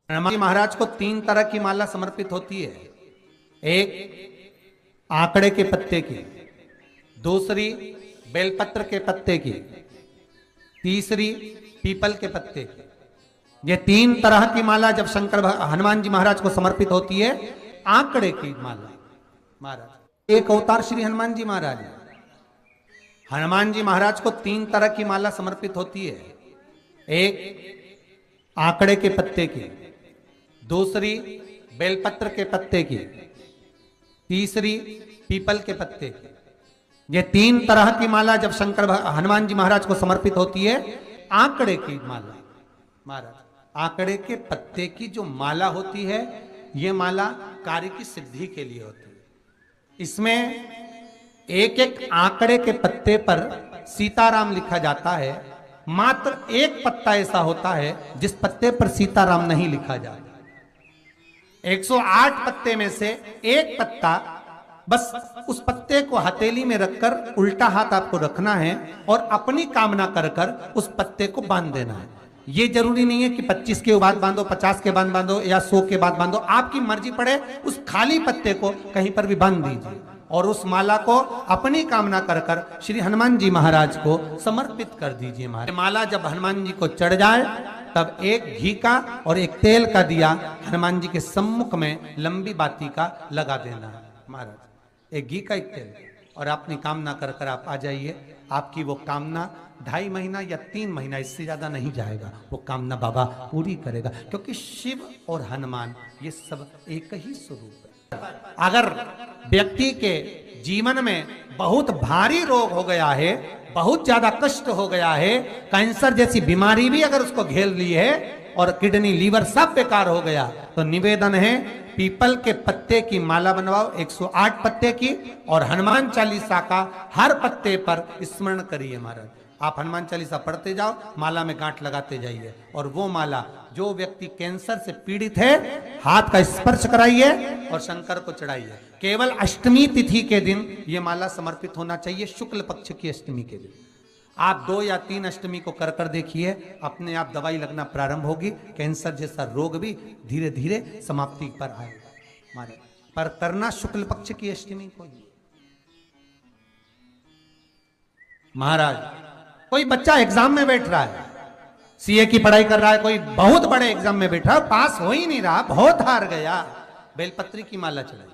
हनुमान जी महाराज को 3 तरह की माला समर्पित होती है। एक आंकड़े के पत्ते की, दूसरी बेलपत्र के पत्ते की, तीसरी पीपल के पत्ते की। ये 3 तरह की माला जब हनुमान जी महाराज को समर्पित होती है। आंकड़े की माला महाराज एक अवतार श्री हनुमान जी महाराज है। हनुमान जी महाराज को 3 तरह की माला समर्पित होती है। एक आंकड़े के पत्ते की, दूसरी बेलपत्र के पत्ते की, तीसरी पीपल के पत्ते की। ये 3 तरह की माला जब हनुमान जी महाराज को समर्पित होती है। आंकड़े की माला महाराज, आंकड़े के पत्ते की जो माला होती है, ये माला कार्य की सिद्धि के लिए होती है। इसमें एक एक आंकड़े के पत्ते पर सीताराम लिखा जाता है। मात्र एक पत्ता ऐसा होता है जिस पत्ते पर सीताराम नहीं लिखा जाता। 108 पत्ते में से एक पत्ता, बस उस पत्ते को हथेली में रखकर उल्टा हाथ आपको रखना है और अपनी कामना कर कर उस पत्ते को बांध देना है। ये जरूरी नहीं है कि 25 के बाद बांधो, 50 के बाद बांधो या 100 के बाद बांधो, आपकी मर्जी पड़े। उस खाली पत्ते को कहीं पर भी बांध दीजिए और उस माला को अपनी कामना कर कर श्री हनुमान जी महाराज को समर्पित कर दीजिए। माला जब हनुमान जी को चढ़ जाए तब एक घी का और एक तेल का दिया हनुमान जी के सम्मुख में लंबी बाती का लगा देना है महाराज। एक घी का, एक तेल, और अपनी कामना कर कर आप आ जाइए। आपकी वो कामना 2.5 महीना या 3 महीना, इससे ज्यादा नहीं जाएगा, वो कामना बाबा पूरी करेगा। क्योंकि शिव और हनुमान ये सब एक ही स्वरूप है। अगर व्यक्ति के जीवन में बहुत भारी रोग हो गया है, बहुत ज्यादा कष्ट हो गया है, कैंसर जैसी बीमारी भी अगर उसको घेर ली है और किडनी लीवर सब बेकार हो गया, तो निवेदन है पीपल के पत्ते की माला बनवाओ, 108 पत्ते की, और हनुमान चालीसा का हर पत्ते पर स्मरण करिए महाराज। आप हनुमान चालीसा पढ़ते जाओ, माला में गांठ लगाते जाइए, और वो माला जो व्यक्ति कैंसर से पीड़ित है, हाथ का स्पर्श कराइए और शंकर को चढ़ाइए। केवल अष्टमी तिथि के दिन ये माला समर्पित होना चाहिए, शुक्ल पक्ष की अष्टमी के दिन। आप 2 या 3 अष्टमी को कर कर देखिए, अपने आप दवाई लगना प्रारंभ होगी। कैंसर जैसा रोग भी धीरे धीरे समाप्ति पर आएगा हमारे। पर करना शुक्ल पक्ष की अष्टमी को ही। महाराज, कोई बच्चा एग्जाम में बैठ रहा है, सीए की पढ़ाई कर रहा है, कोई बहुत बड़े एग्जाम में बैठा है, पास हो ही नहीं रहा, बहुत हार गया, बेलपत्र की माला चढ़ाई।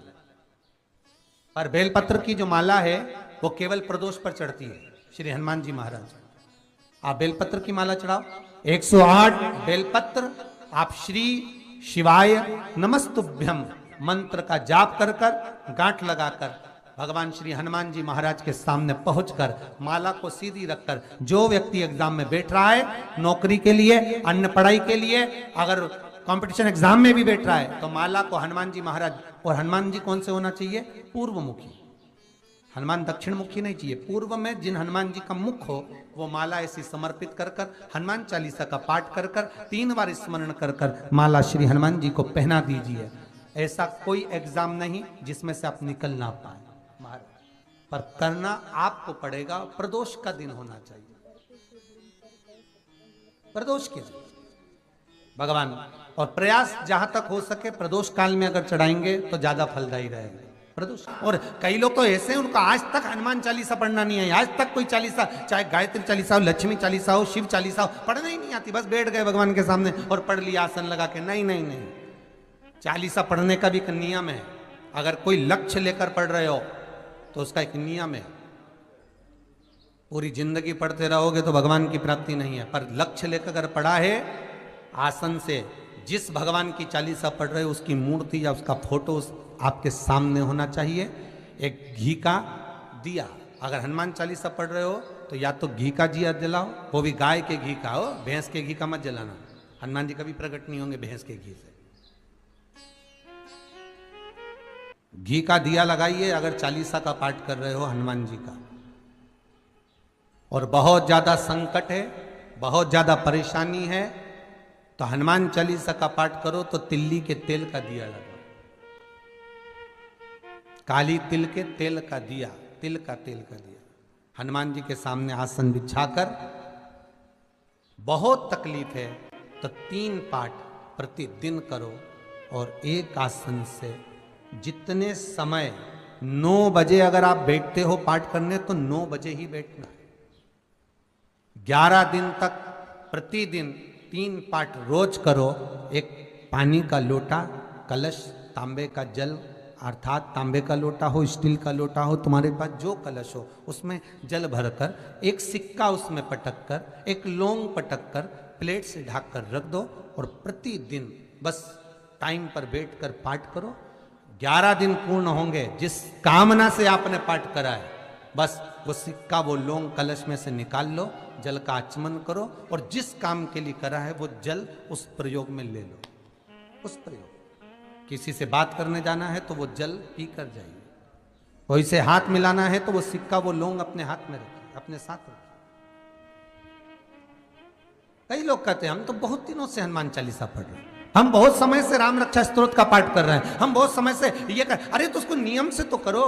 पर बेलपत्र की जो माला है वो केवल प्रदोष पर चढ़ती है श्री हनुमान जी महाराज। आप बेलपत्र की माला चढ़ाओ, 108 बेलपत्र आप श्री शिवाय नमस्तुभ्यम मंत्र का जाप कर कर गांठ लगाकर भगवान श्री हनुमान जी महाराज के सामने पहुंचकर माला को सीधी रखकर, जो व्यक्ति एग्जाम में बैठ रहा है, नौकरी के लिए, अन्य पढ़ाई के लिए, अगर कंपटीशन एग्जाम में भी बैठ रहा है, तो माला को हनुमान जी महाराज, और हनुमान जी कौन से होना चाहिए? पूर्वमुखी। हनुमान दक्षिण मुखी नहीं चाहिए, पूर्व में जिन हनुमान जी का मुख हो वो माला ऐसी समर्पित कर कर हनुमान चालीसा का पाठ कर कर 3 बार स्मरण कर कर माला श्री हनुमान जी को पहना दीजिए। ऐसा कोई एग्जाम नहीं जिसमें से आप निकल ना पाए महाराज, पर करना आपको पड़ेगा। प्रदोष का दिन होना चाहिए, प्रदोष के दिन भगवान, और प्रयास जहां तक हो सके प्रदोष काल में अगर चढ़ाएंगे तो ज्यादा फलदायी रहेगा प्रदोष। और कई लोग तो ऐसे हैं, उनका आज तक हनुमान चालीसा पढ़ना नहीं है, आज तक कोई चालीसा, चाहे गायत्री चालीसा हो, लक्ष्मी चालीसा हो, शिव चालीसा हो, पढ़ना ही नहीं आती, बस बैठ गए भगवान के सामने और पढ़ लिया आसन लगा के। नहीं नहीं नहीं, चालीसा पढ़ने का भी एक नियम है। अगर कोई लक्ष्य लेकर पढ़ रहे हो तो उसका एक नियम है। पूरी जिंदगी पढ़ते रहोगे तो भगवान की प्राप्ति नहीं है, पर लक्ष्य लेकर अगर पढ़ा है, आसन से जिस भगवान की चालीसा पढ़ रहे हो उसकी मूर्ति या उसका फोटो आपके सामने होना चाहिए। एक घी का दिया, अगर हनुमान चालीसा पढ़ रहे हो तो या तो घी का दिया जलाओ, वो भी गाय के घी का हो, भैंस के घी का मत जलाना। हनुमान जी कभी प्रकट नहीं होंगे भैंस के घी से। घी का दिया लगाइए अगर चालीसा का पाठ कर रहे हो हनुमान जी का। और बहुत ज्यादा संकट है, बहुत ज्यादा परेशानी है, तो हनुमान चालीसा का पाठ करो तो तिल्ली के तेल का दिया लगाओ, काली तिल के तेल का दिया, तिल का तेल का दिया हनुमान जी के सामने आसन बिछाकर। बहुत तकलीफ है तो 3 पाठ प्रतिदिन करो और एक आसन से जितने समय 9 बजे अगर आप बैठते हो पाठ करने तो 9 बजे ही बैठना है। 11 दिन तक प्रतिदिन 3 पाठ रोज करो। एक पानी का लोटा, कलश, तांबे का जल अर्थात तांबे का लोटा हो, स्टील का लोटा हो, तुम्हारे पास जो कलश हो उसमें जल भरकर एक सिक्का उसमें पटक कर, एक लौंग पटक कर प्लेट से ढक कर रख दो और प्रतिदिन बस टाइम पर बैठकर पाठ करो। 11 दिन पूर्ण होंगे, जिस कामना से आपने पाठ करा है बस वो सिक्का, वो लौंग कलश में से निकाल लो, जल का आचमन करो और जिस काम के लिए करा है वो जल उस प्रयोग में ले लो। उस प्रयोग, किसी से बात करने जाना है तो वो जल पी कर जाइए, कोई से हाथ मिलाना है तो वो सिक्का, वो लौंग अपने हाथ में रखिए, अपने साथ रखिए। कई लोग कहते हैं हम तो बहुत दिनों से हनुमान चालीसा पढ़ रहे हैं, हम बहुत समय से राम रक्षा स्तोत्र का पाठ कर रहे हैं, हम बहुत समय से ये कर, अरे तो उसको नियम से तो करो।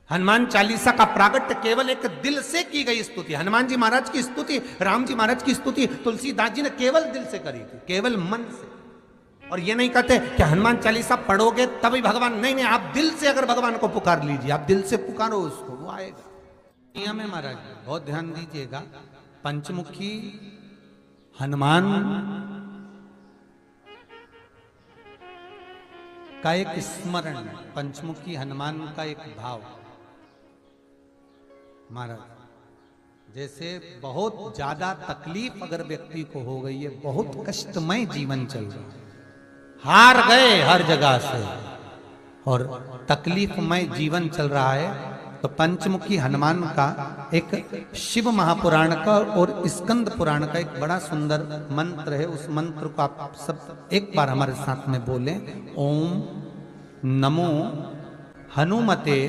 हनुमान चालीसा का प्रागट्य केवल एक दिल से की गई स्तुति। हनुमान जी महाराज की स्तुति, राम जी महाराज की स्तुति तुलसीदास जी ने केवल दिल से करी थी, केवल मन से। और ये नहीं कहते कि हनुमान चालीसा पढ़ोगे तभी भगवान, नहीं नहीं, आप दिल से अगर भगवान को पुकार लीजिए, आप दिल से पुकारो उसको, वो आएगा। नियम है महाराज, बहुत ध्यान दीजिएगा। पंचमुखी हनुमान का एक स्मरण, पंचमुखी हनुमान का एक भाव। महाराज जैसे बहुत ज्यादा तकलीफ अगर व्यक्ति को हो गई है, बहुत कष्टमय जीवन चल रहा है, हार गए हर जगह से और तकलीफमय जीवन चल रहा है, तो पंचमुखी हनुमान का एक शिव महापुराण का और स्कंद पुराण का एक बड़ा सुंदर मंत्र है। उस मंत्र को आप सब एक बार हमारे साथ में बोलें। ओम नमो हनुमते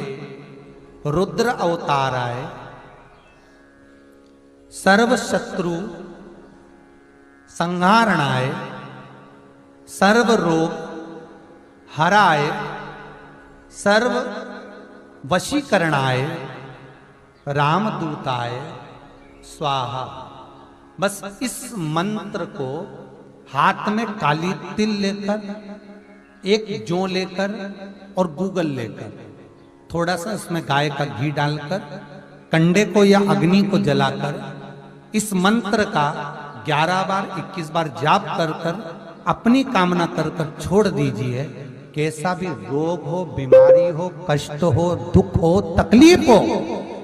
रुद्र अवताराय सर्व शत्रु संहारणाय सर्व रोग हराय सर्व वशीकरणाय रामदूताय स्वाहा। बस इस मंत्र को हाथ में काली तिल लेकर, एक जौ लेकर और गूगल लेकर, थोड़ा सा इसमें गाय का घी डालकर, कंडे को या अग्नि को जलाकर इस मंत्र का 11 बार 21 बार जाप कर कर अपनी कामना कर कर छोड़ दीजिए। कैसा भी रोग हो, बीमारी हो, कष्ट हो, दुख हो, तकलीफ हो,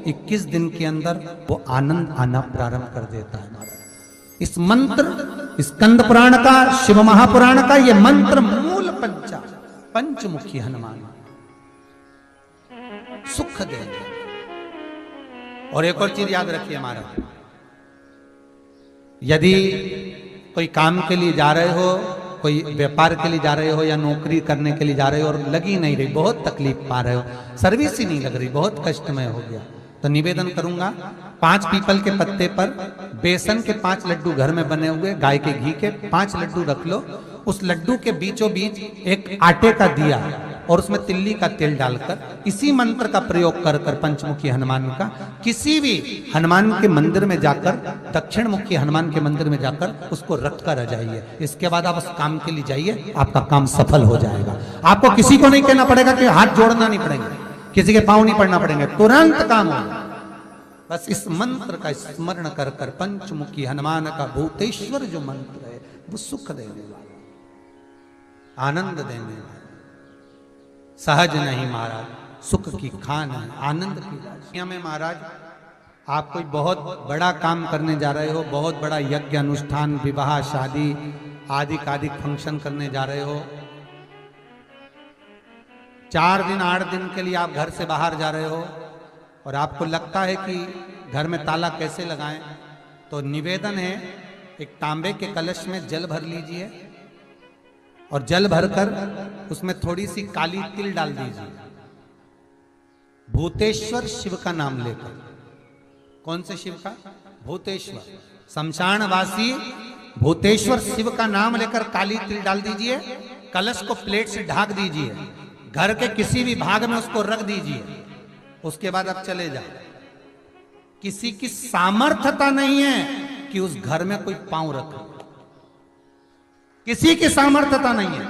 21 दिन के अंदर वो आनंद आना प्रारंभ कर देता है। इस मंत्र, स्कंद पुराण का, शिव महापुराण का ये मंत्र मूल पंचमुखी हनुमान सुख देंगे। और एक और चीज याद रखिए महाराज, यदि कोई काम के लिए जा रहे हो, कोई व्यापार के लिए जा रहे हो या नौकरी करने के लिए जा रहे हो और लगी नहीं रही, बहुत तकलीफ पा रहे हो, सर्विस ही नहीं लग रही, बहुत कष्टमय हो गया, तो निवेदन करूंगा 5 पीपल के पत्ते पर बेसन के 5 लड्डू घर में बने हुए, गाय के घी के 5 लड्डू रख लो, उस लड्डू के बीचों बीच एक आटे का दिया और उसमें तिल्ली का तेल डालकर इसी मंत्र का प्रयोग कर कर पंचमुखी हनुमान का किसी भी हनुमान के मंदिर में जाकर, दक्षिण मुखी हनुमान के मंदिर में जाकर उसको रख कर आ जाइए। इसके बाद आप उस काम के लिए जाइए, आपका काम सफल हो जाएगा। आपको किसी को नहीं कहना पड़ेगा कि हाथ जोड़ना नहीं पड़ेगा, किसी के पांव नहीं पड़ना पड़ेंगे, तुरंत काम होगा। बस इस मंत्र का स्मरण कर कर पंचमुखी हनुमान का भूतेश्वर जो मंत्र है वो सुख देने वाला, आनंद देने वाला, सहज नहीं महाराज, सुख की खान है, आनंद की राशियां में। महाराज आप कोई बहुत बड़ा काम करने जा रहे हो, बहुत बड़ा यज्ञ अनुष्ठान, विवाह, शादी आदि आदि फंक्शन करने जा रहे हो, 4 दिन 8 दिन के लिए आप घर से बाहर जा रहे हो और आपको लगता है कि घर में ताला कैसे लगाएं, तो निवेदन है एक तांबे के कलश में जल भर लीजिए और जल भरकर उसमें थोड़ी सी काली तिल डाल दीजिए, भूतेश्वर शिव का नाम लेकर। कौन से शिव का? भूतेश्वर, शमशानवासी भूतेश्वर शिव का नाम लेकर काली तिल डाल दीजिए, कलश को प्लेट से ढक दीजिए, घर के किसी भी भाग में उसको रख दीजिए। उसके बाद आप चले जाओ। किसी की सामर्थ्यता नहीं है कि उस घर में कोई पांव रखे, किसी की सामर्थ्यता नहीं है।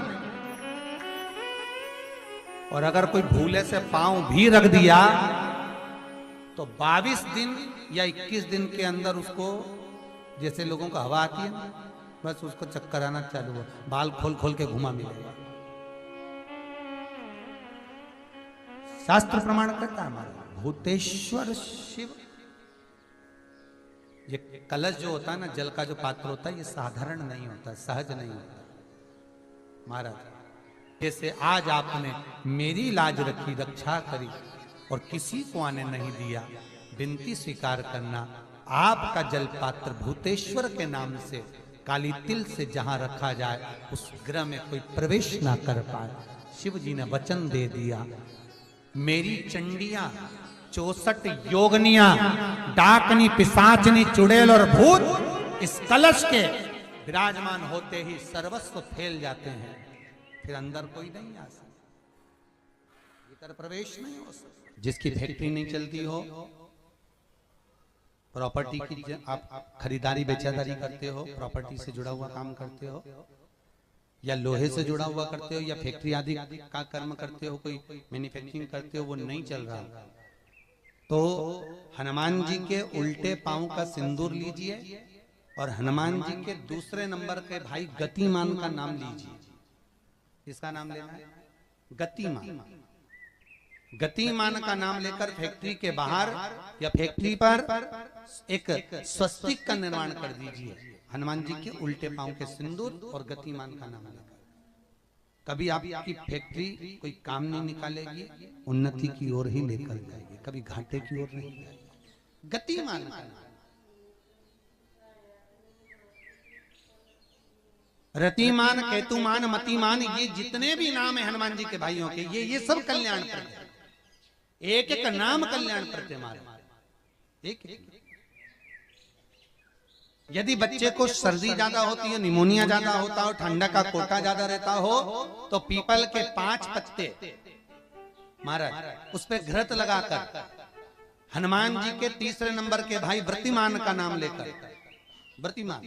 और अगर कोई भूले से पांव भी रख दिया तो 22 दिन या 21 दिन के अंदर उसको, जैसे लोगों को हवा आती है ना, बस उसको चक्कर आना चालू हो, बाल खोल खोल के घुमा मिलेगा। शास्त्र प्रमाण करता है हमारा भूतेश्वर शिव। ये कलश जो होता है ना, जल का जो पात्र होता है, ये साधारण नहीं होता, सहज नहीं होता महाराज। जैसे आज आपने मेरी लाज रखी, रक्षा करी और किसी को आने नहीं दिया, विनती स्वीकार करना। आपका जल पात्र भूतेश्वर के नाम से काली तिल से जहां रखा जाए उस गृह में कोई प्रवेश ना कर पाए। शिव जी ने वचन दे दिया, मेरी चंडियां 64 योगनियां, डाकनी, पिशाचनी, चुड़ैल और भूत इस कलश के विराजमान होते ही सर्वस्व फैल जाते हैं, फिर अंदर कोई नहीं आ सकता, भीतर प्रवेश नहीं हो सकता। जिसकी फैक्ट्री नहीं चलती हो, प्रॉपर्टी की आप खरीदारी बेचादारी करते हो, प्रॉपर्टी से जुड़ा हुआ काम करते हो, या लोहे से जुड़ा हुआ करते हो, या फैक्ट्री आदि का कर्म करते हो, कोई मैन्युफैक्चरिंग करते हो, वो नहीं चल रहा, तो हनुमान जी के उल्टे पांव का सिंदूर लीजिए और हनुमान जी के दूसरे नंबर के भाई गतिमान का नाम लीजिए। इसका नाम लेना है गतिमान। गतिमान का नाम लेकर फैक्ट्री के बाहर या फैक्ट्री पर एक स्वस्तिक का निर्माण कर दीजिए, हनुमान जी के उल्टे पांव के सिंदूर और गतिमान का नाम लेकर। कभी आपकी फैक्ट्री कोई काम नहीं निकालेगी, उन्नति की ओर ही लेकर जाएगी, कभी घाटे की ओर नहीं जाएगी। गतिमान का नाम, रतिमान, केतुमान, मतिमान, ये जितने भी नाम है हनुमान जी के भाइयों के, ये सब कल्याण प्रद, एक एक नाम कल्याण प्रद हमारे। एक यदि बच्चे को सर्दी ज्यादा होती है, निमोनिया ज्यादा होता हो, ठंडा का कोटा ज्यादा रहता हो, तो पीपल के 5 पत्ते महाराज उस पर घृत लगाकर हनुमान जी के तीसरे नंबर के भाई व्रतिमान का नाम लेकर, व्रतिमान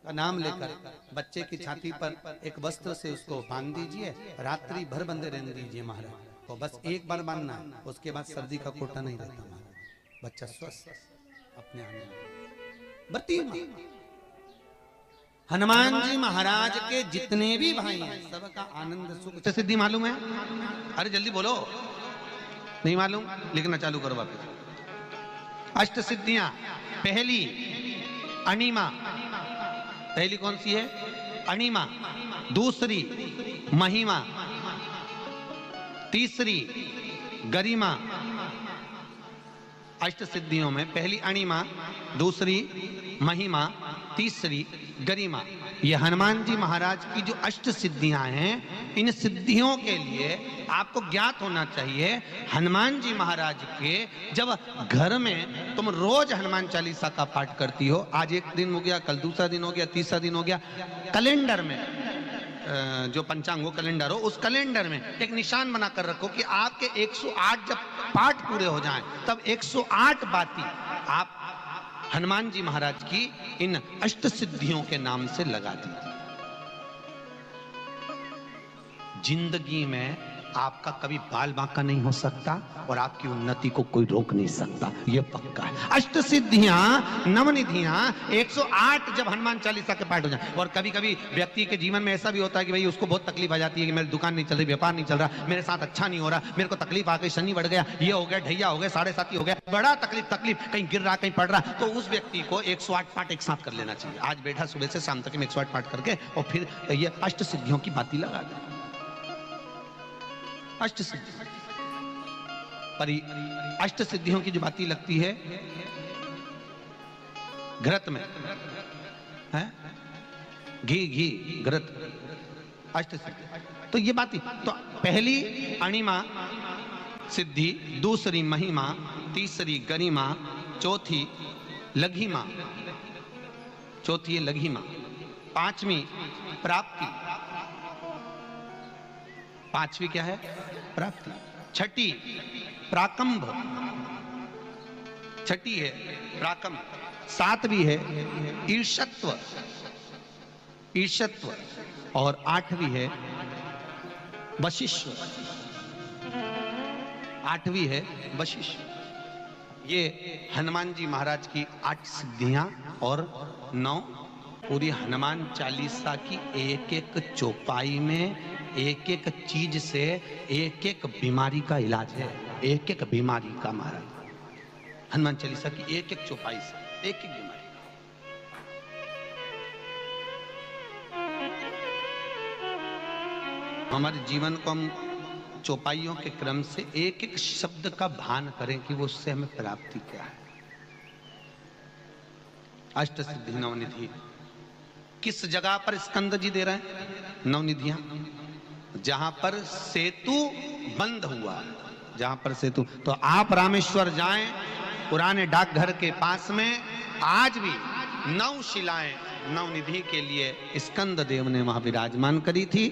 का नाम लेकर बच्चे की छाती पर एक वस्त्र से उसको बांध दीजिए, रात्रि भर बंधे रहने दीजिए महाराज। तो बस एक बार बांधना है, उसके बाद सर्दी का कोटा नहीं रहता महाराज, बच्चा स्वस्थ अपने आने। हनुमान जी महाराज के जितने भी भाई हैं सबका आनंद सुख सिद्धि मालूम है? अरे जल्दी बोलो, नहीं मालूम? लिखना चालू करो वापस। अष्ट सिद्धियां, पहली अणिमा, पहली कौन सी है? अणिमा। दूसरी महिमा, तीसरी गरिमा। अष्ट सिद्धियों में पहली अणिमा, दूसरी महिमा, तीसरी गरिमा। ये हनुमान जी महाराज की जो अष्ट सिद्धियां हैं, इन सिद्धियों के लिए आपको ज्ञात होना चाहिए, हनुमान जी महाराज के जब घर में तुम रोज हनुमान चालीसा का पाठ करती हो, आज एक दिन हो गया, कल दूसरा दिन हो गया, तीसरा दिन हो गया, कैलेंडर में जो पंचांगो कैलेंडर हो, उस कैलेंडर में एक निशान बनाकर रखो कि आपके 108 जब पाठ पूरे हो जाएं, तब 108 बाती आप हनुमान जी महाराज की इन अष्ट सिद्धियों के नाम से लगा दीजिए। जिंदगी में आपका कभी बाल बांका नहीं हो सकता और आपकी उन्नति को कोई रोक नहीं सकता, यह पक्का है। अष्ट सिद्धियां, नवनिधियां, 108 जब हनुमान चालीसा के पाठ हो जाए। और कभी कभी व्यक्ति के जीवन में ऐसा भी होता है कि भाई उसको बहुत तकलीफ आ जाती है कि मेरी दुकान नहीं चल रही, व्यापार नहीं चल रहा, मेरे साथ अच्छा नहीं हो रहा, मेरे को तकलीफ आ गई, शनि बढ़ गया, ये हो गया, ढैया हो गया, 7.5 हो गया, बड़ा तकलीफ, कहीं गिर रहा, कहीं पड़ रहा, तो उस व्यक्ति को 108 पाठ एक साथ कर लेना चाहिए। आज बैठा सुबह से शाम तक में 108 पाठ करके और फिर ये अष्ट सिद्धियों की बाती लगा दे। अष्ट सिद्धि पर अष्ट सिद्धियों की जो बाती लगती है घृत में है, घी घृत, अष्ट सिद्धि। तो ये बाती, तो पहली अणिमा सिद्धि, दूसरी महिमा, तीसरी गरिमा, चौथी लघिमा, चौथी है लघिमा, पांचवी प्राप्ति, पांचवी क्या है? प्राप्ति। छठी प्राकंभ, छठी है प्राकंभ, सातवीं है ईर्ष्यत्व, ईर्ष्यत्व, और आठवीं है वशिष्ठ, आठवीं है वशिष्ठ। ये हनुमान जी महाराज की 8 सिद्धियां और 9 पूरी हनुमान चालीसा की एक एक चौपाई में एक एक चीज से एक एक बीमारी का इलाज है, एक एक बीमारी का। महाराज हनुमान चालीसा की एक एक चौपाई से एक एक बीमारी। हमारे जीवन को हम चौपाइयों के क्रम से एक एक शब्द का भान करें कि वो उससे हमें प्राप्ति क्या है। अष्ट सिद्धि नवनिधि किस जगह पर स्कंद जी दे रहे हैं? नवनिधियां जहां पर सेतु बंद हुआ, जहां पर सेतु। तो आप रामेश्वर जाएं, पुराने डाकघर के पास में आज भी 9 शिलाएं नवनिधि के लिए स्कंद देव ने वहां विराजमान करी थी।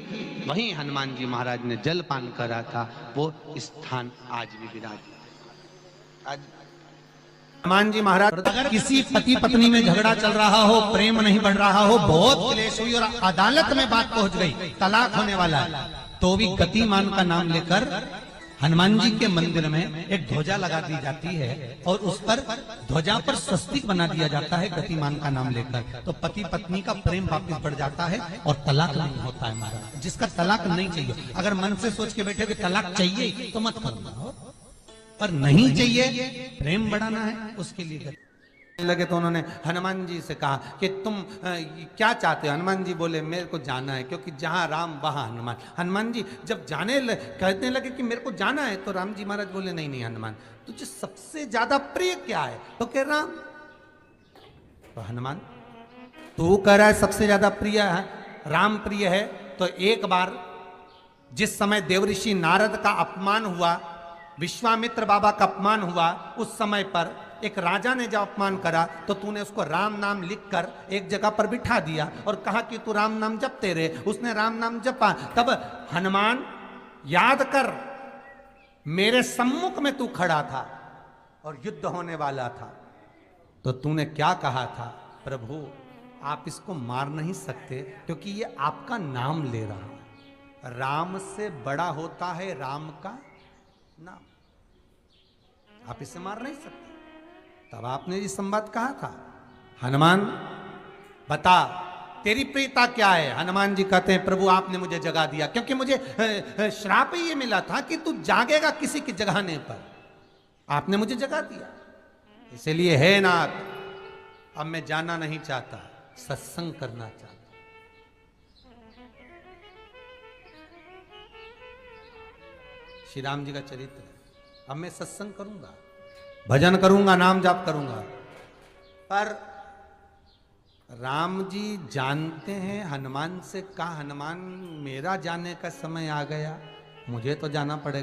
वहीं हनुमान जी महाराज ने जल पान करा था, वो स्थान आज भी विराजमान। आज हनुमान जी महाराज, अगर किसी पति पत्नी में झगड़ा चल रहा हो, प्रेम नहीं बढ़ रहा हो, बहुत क्लेश हुई और अदालत में बात पहुंच गई, तलाक होने वाला है, तो भी गतिमान का नाम लेकर हनुमान जी के मंदिर में एक ध्वजा लगा दी जाती है और उस पर ध्वजा पर स्वस्तिक बना दिया जाता है गतिमान का नाम लेकर। तो पति पत्नी का प्रेम वापस बढ़ जाता है और तलाक नहीं होता है। महाराज जिसका तलाक नहीं चाहिए, अगर मन से सोच के बैठे कि तलाक चाहिए तो मत करना, पर नहीं चाहिए, प्रेम बढ़ाना है, उसके लिए लगे। तो उन्होंने हनुमान जी से कहा कि तुम क्या चाहते हो? हनुमान जी बोले मेरे को जाना है, क्योंकि जहां राम वहां हनुमान। हनुमान जी जब कहने लगे कि मेरे को जाना है, तो राम जी महाराज बोले नहीं नहीं हनुमान, तुझे सबसे ज्यादा प्रिय क्या है? तो कह राम। तो हनुमान तू कह रहा है सबसे ज्यादा प्रिय है राम प्रिय है, तो एक बार जिस समय देवऋषि नारद का अपमान हुआ, विश्वामित्र बाबा का अपमान हुआ, उस समय पर एक राजा ने जब अपमान करा तो तूने उसको राम नाम लिखकर एक जगह पर बिठा दिया और कहा कि तू राम नाम जपते रहे। उसने राम नाम जपा। तब हनुमान याद कर, मेरे सम्मुख में तू खड़ा था और युद्ध होने वाला था, तो तूने क्या कहा था? प्रभु आप इसको मार नहीं सकते क्योंकि ये आपका नाम ले रहा है। राम से बड़ा होता है राम का नाम, आप इसे मार नहीं सकते। तब आपने ये संवाद कहा था, हनुमान बता तेरी प्रियता क्या है? हनुमान जी कहते हैं प्रभु आपने मुझे जगा दिया, क्योंकि मुझे श्राप ये मिला था कि तू जागेगा किसी के जगाने पर, आपने मुझे जगा दिया। इसलिए हे नाथ, अब मैं जाना नहीं चाहता, सत्संग करना चाहता। श्री राम जी का चरित्र है। अब मैं सत्संग करूंगा, भजन करूंगा, नाम जाप करूंगा। पर राम जी जानते हैं हनुमान से, कहा हनुमान मेरा जाने का समय आ गया, मुझे तो जाना पड़ेगा।